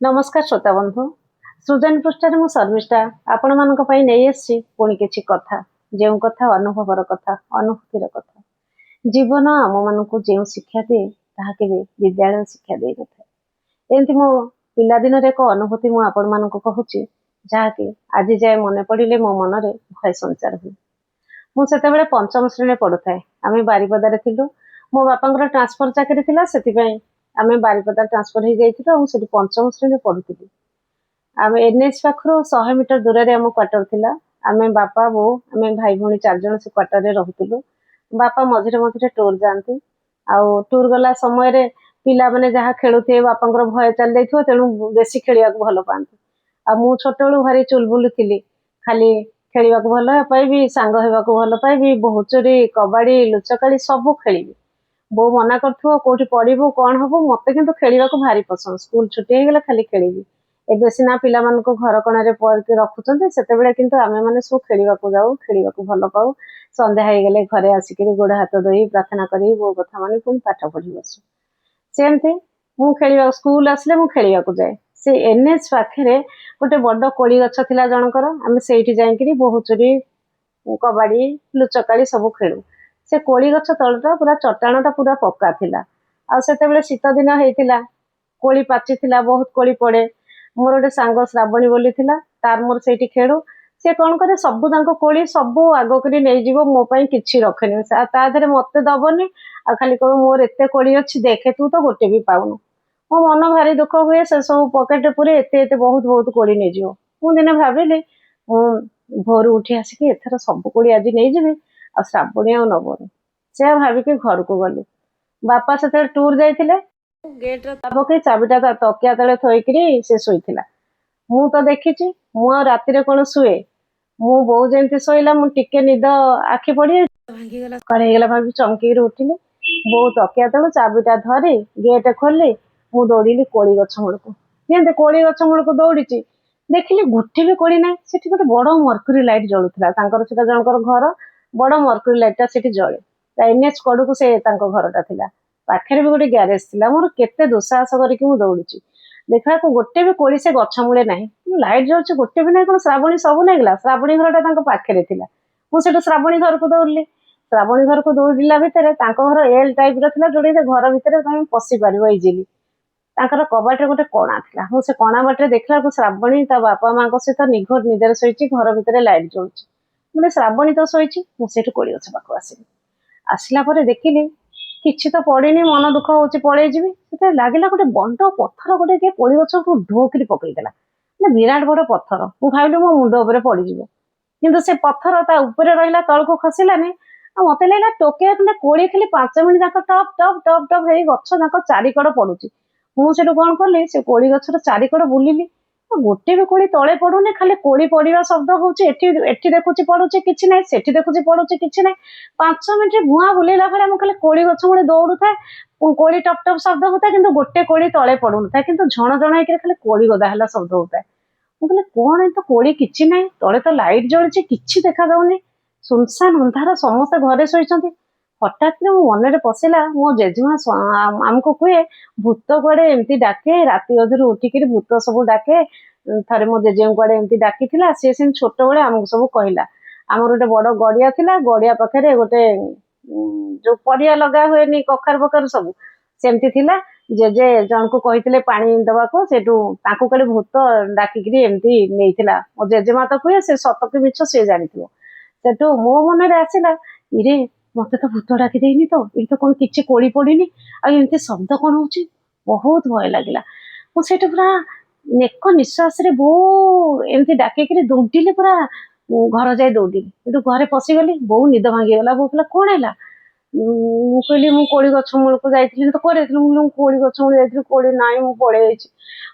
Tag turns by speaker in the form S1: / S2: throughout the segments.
S1: नमस्कार श्रोता बंधु सृजन पृष्ठार मु शर्मिष्ठा आपण मानक पई नै आसी पुणी किछि कथा जो कथा अनुभवर कथा अनुभूतिर कथा जीवन आम मानक जो शिक्षा दिए ताहा केबे विद्यालय शिक्षा दे नଥାଏ एमती मो पिला दिन रे को अनुभूति मु आपण मानक कहूची जहाँकि आज जाए मन पड़िले मो मन रे भय संचार हुए मु सेतेबेले पंचम श्रेणी पढ़ुଥାଏ आमे बारिपदारे थिलु मो बापांकर ट्रांसफर चाकरी थिला सेतिपई आमे बारिपदा ट्रांसफर हो जाइथिलु और सेठी पंचम श्रेणी पढ़ुथिलु आमे एनएच पाखरो 100 मीटर दूर रे हम क्वार्टर थिला आमे बापा बो आमे भाई भणी चार जण से क्वार्टर रे रहउथिलु बापा मझिरे मझिरे टूर जानती आउ टूर गला समय रे पिला माने जहा खेलुथे बापांकर भय चल जाइथो तेनु बेसी खेलिया को भलो पांती आ मु छोटळु भारी चुलबुल थिली खाली खेलिया को भलो पाइबी सांग हेबा को भलो पाइबी बहुचोरी कबाड़ी लुचकाली सब खेलिबी बो मना करथो कोठी पढ़िबो कोन हबो मते किंतु खेलिबा को भारी पसंद स्कूल छुट्टी हे गेला खाली खेलिबी एबे सिना पिला मान को घर कोणारे पढ़के रखुचंते सेतेबेले किंतु आमे माने सब खेलिबा को जाऊ खेलिबा को भलो पाऊ संध्या हे गेले घरे आसिकरी गोड़ हाथ धोई प्रार्थना करी बो कथा माने पुनी पाठ पढ़ी बसु सेमते मु खेलिबा स्कूल आसले मु खेलिबा को जाए से एनएच पाखरे गोटे बड़ कोली गछ थिला जनकर आमे सेठी जाईकरी बहुचोरी कबाड़ी लुचकाली सब खेलू से कोली गछ तलटा पूरा चट्टाणटा पूरा पक्का थिला आ सेतेबेले शीत दिन हेतिला कोली पाची थिला बहुत कोली पड़े मोर गोटे सांग श्रावणी बोली थिला तार मोर सेठी खेलू से कौन करे सबू जाक कोली सबू आग करी नहीं जीवो मो पई किछि रखेनी ता धरे मते दबनी आ खाली कहो मोर एते कोली अछि देखे तू तो गोटे भी पाउनु मो मन भारी दुख हुए से सब पकेट पूरे एते एते बहुत बहुत कोली नहीं जीवो मु दिने भाबिली भोर उठी आसिकी एथर सब कोली आज नहीं जीवी आ श्रावणी आ नबनी से भाविकी घर को गली बापा से टूर जाइथिले गेट रे पकई चाबिटा तकिया तले थोइकरी से शोइथिला मु तो देखिची मु राति रे कोन सुए मु बहु जेंति सोइला मु टिके निद आखि पड़ी भांगी गला करे गेला भाबी चमकी रे उठिले बहु तकिया तले चाबिटा धरी गेट खोली मु दौड़िली कोली गछ मुळको जेंते कोली गछ मुळको दौड़ीची देखिली गुठी भी कोली ना सेठी गोटे बड़ मर्क्यूरी लाइट जळुथिला तांकर सेटा जनकर घर बड़ मर्क्यूरी लाइट सेठी जळे एनएच कड़ू से घरटा थिला पाखे भी गोटे ग्यारेज थिला मोर केते दुस्साहस करके मु दौड़ी देखा को गोटे भी कोली से गछ मूले ना लाइट जलुचे गोटे भी ना कौन श्रावणी सब नहीं श्रावणी घरटा पाखे थिला मुझे श्रावणी घर को दौड़ली श्रावणी घर को दौड़ला भितर घर एल टाइप रा जोड़े घर भितर तुम पशि पार इजिली कबाटे गोटे कणा थिला मुझे कणा बाटे देखला श्रावणी ता बापा माँ सहित निघोट निदर शोची घर भितर लाइट जलुची बोले श्रावणी तो शोची मुझे कोली गछ पाक आसली आसला पर देखिली किछि तो पड़ेनी मन दुख होची पळेई जीवी सेते लागिला गोटे बंड पत्थर गोटे के कोली गछ को ढोकरी पकई देला ना विराट बड़ पत्थर मु भाबिली मो मुंड ऊपर पड़ी जीवो किंतु से पत्थर ता ऊपर रहिला तळ को खसिलानी आ मते लागला टोके खंडे कोली खाली 5 मिनिट जाक टप टप टप टप हेई गछ जाक चारिकड़ पडुची मु सेटु कोन करली से कोली गछर चारिकड़ बुलिली गोटे भी कोली तले पड़ुनी खाली कोली पड़ा शब्द होची एठी देखुची पड़ुची किछि नै सेठी देखुची पड़ुची किछि नै 5 मिनिट भुआ बुलेला भले मु खाली कोली गछ मुळे दौड़ू था कोली टप टप शब्द होता किंतु गोटे कोली तले पड़ुन था किंतु झण झण हेकरे खाली कोली गदा हला शब्द होता मु कहले कोन ए तो कोली किछि नै तले तो लाइट जळुची किछि देखा जाउनी सुनसान अंधार समस्त घरे सोइचंती हठात मो मन पशिला मो जेजेमा आमको कहे भूत कुआडे एमती डाके राति अधर उठिक भूत सब डाके थे मो जेजे कुआडे एमती डाकी सी छोट बड़े आमको सब कहला आमर गोटे बड़ गड़िया थिला गड़िया पाखे गोटे जो परिया लगा हुए कखार पखार सब सेमती थिला जेजे जन को कही पानी दवाको सेठू कड़े भूत डाकिक एमती नहीं मो जेजेमा तो कहे से सत कि मिछ सी जानी सेठू मो मन आसला इरे मत तो भूत डाकी देनी तो ये तो कौन किसी कोली पड़नी आमती शब्द कौन हो बहुत भय लगे मुझे पूरा नेक निश्वास बो एमती डाकिक दौड़िले पूरा घर जाए दौड़िली घरे पशिगली बो निद भांगीगला बो कहला कौन है कहली मु कोली गछ मूल को जाइली तो कौन कोली गछ मूल जाइली कोली नाई मु पड़े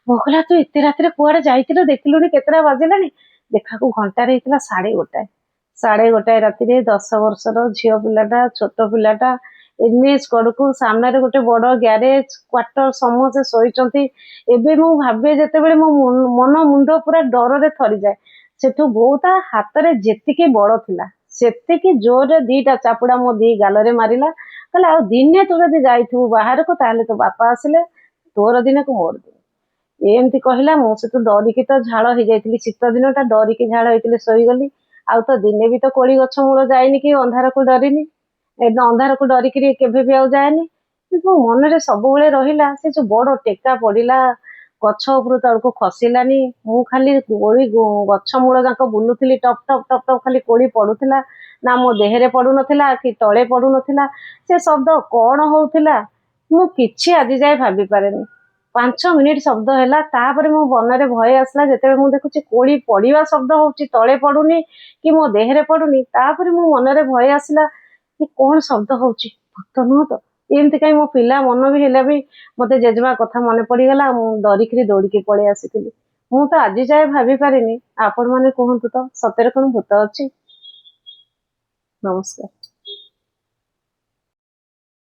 S1: बो कहला तू एत रात कुआड़े जाइल देखिलुनी केतटा बाजिलानी देखा घंटार होता 1:30 1:30 राति 10 वर्षर झील पिलाटा छोट पिलाटा एनएच कड़कू सामने गोटे बड़ ग्यारेज क्वार्टर समस्ते शोचती एबे मु भाबे जेतेबेले मो मन मुंड पूरा डर रे थरी जाए सेठू बहुत हाथ रे जेतिकी बड़ थिला सेतिकी जोर दीटा चापुड़ा मो दी गाल रे मारिला कहला आ दिने तू जदि जाइथु बाहर को ताले तो बापा आसिले तोर दिने को मोर दिन ଏମିତି କହିଲା। ମୁଁ ସେ ତ ଡରିକି ତ ଝାଳ ହେଇଯାଇଥିଲି, ଶୀତ ଦିନଟା ଡରିକି ଝାଳ ହେଇଥିଲି, ଶୋଇଗଲି। ଆଉ ତ ଦିନେ ବି ତ କୋଳି ଗଛ ମୂଳ ଯାଇନି କି ଅନ୍ଧାରକୁ ଡରିନି, ଅନ୍ଧାରକୁ ଡରିକିରି କେବେ ବି ଆଉ ଯାଏନି। କିନ୍ତୁ ମୋ ମନରେ ସବୁବେଳେ ରହିଲା ସେ ଯୋଉ ବଡ ଟେକା ପଡିଲା ଗଛ ଉପରୁ ତଳକୁ ଖସିଲାନି। ମୁଁ ଖାଲି କୋଳି ଗଛ ମୂଳ ଯାକ ବୁଲୁଥିଲି, ଟପ୍ ଟପ୍ ଟପ୍ ଟପ୍ ଖାଲି କୋଳି ପଡୁଥିଲା, ନା ମୋ ଦେହରେ ପଡୁନଥିଲା କି ତଳେ ପଡୁନଥିଲା। ସେ ଶବ୍ଦ କଣ ହଉଥିଲା ମୁଁ କିଛି ଆଜି ଯାଏ ଭାବି ପାରେନି। 5 ମିନିଟ୍ ଶବ୍ଦ ହେଲା, ତାପରେ ମୋ ମନରେ ଭୟ ଆସିଲା ଯେତେବେଳେ ମୁଁ ଦେଖୁଛି କୋଳି ପଡିବା ଶବ୍ଦ ହଉଛି, ତଳେ ପଡୁନି କି ମୋ ଦେହରେ ପଡୁନି। ତାପରେ ମୋ ମନରେ ଭୟ ଆସିଲା କି କଣ ଶବ୍ଦ ହଉଛି, ଭୂତ ନୁହଁ ତ? ଏମିତି କାହିଁ ମୋ ପିଲା ମନ ବି ହେଲେ ବି ମତେ ଜେଜେମା କଥା ମନେ ପଡିଗଲା। ମୁଁ ଡରିକିରି ଦୌଡିକି ପଳେଇ ଆସିଥିଲି। ମୁଁ ତ ଆଜି ଯାଏ ଭାବି ପାରିନି। ଆପଣ ମାନେ କୁହନ୍ତୁ ତ, ସତରେ କଣ ଭୂତ ଅଛି? ନମସ୍କାର।